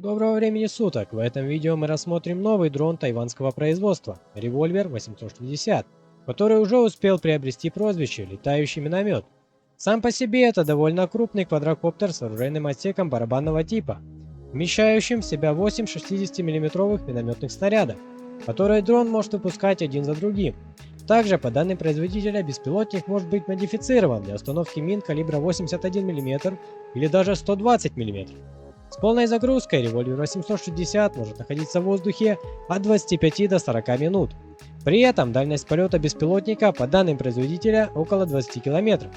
Доброго времени суток! В этом видео мы рассмотрим новый дрон тайванского производства Revolver 860, который уже успел приобрести прозвище «Летающий миномет». Сам по себе это довольно крупный квадрокоптер с оружейным отсеком барабанного типа, вмещающим в себя 8 60-мм минометных снарядов, которые дрон может выпускать один за другим. Также, по данным производителя, беспилотник может быть модифицирован для установки мин калибра 81 мм или даже 120 мм. С полной загрузкой Revolver 860 может находиться в воздухе от 25 до 40 минут. При этом дальность полета беспилотника, по данным производителя, около 20 км.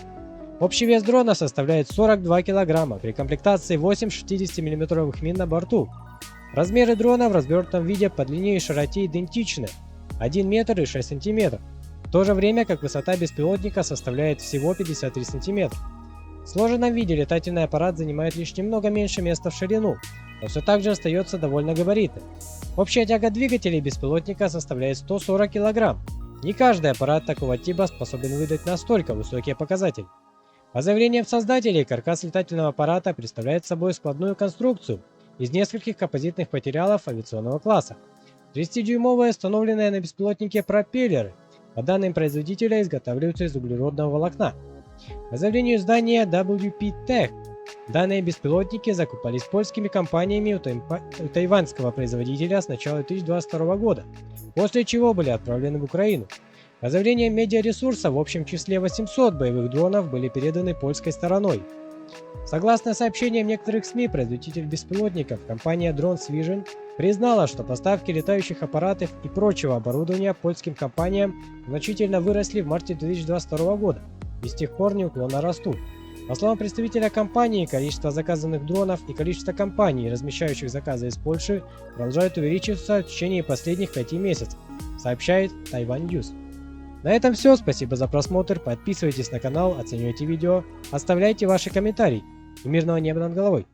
Общий вес дрона составляет 42 кг при комплектации 8 60-мм мин на борту. Размеры дрона в развернутом виде по длине и широте идентичны – 1 метр и 6 см, в то же время как высота беспилотника составляет всего 53 см. В сложенном виде летательный аппарат занимает лишь немного меньше места в ширину, но все так же остается довольно габаритным. Общая тяга двигателей беспилотника составляет 140 кг. Не каждый аппарат такого типа способен выдать настолько высокие показатели. По заявлениям создателей, каркас летательного аппарата представляет собой складную конструкцию из нескольких композитных материалов авиационного класса. 30-дюймовые установленные на беспилотнике пропеллеры, по данным производителя, изготавливаются из углеродного волокна. По заявлению издания WP Tech, данные беспилотники закупались польскими компаниями у тайваньского производителя с начала 2022 года, после чего были отправлены в Украину. По заявлениям медиаресурса, в общем числе 800 боевых дронов были переданы польской стороной. Согласно сообщениям некоторых СМИ, производитель беспилотников, компания Drones Vision, признала, что поставки летающих аппаратов и прочего оборудования польским компаниям значительно выросли в марте 2022 года и с тех пор неуклонно растут. По словам представителя компании, количество заказанных дронов и количество компаний, размещающих заказы из Польши, продолжают увеличиваться в течение последних 5 месяцев, сообщает Taiwan News. На этом все, спасибо за просмотр, подписывайтесь на канал, оценивайте видео, оставляйте ваши комментарии и мирного неба над головой.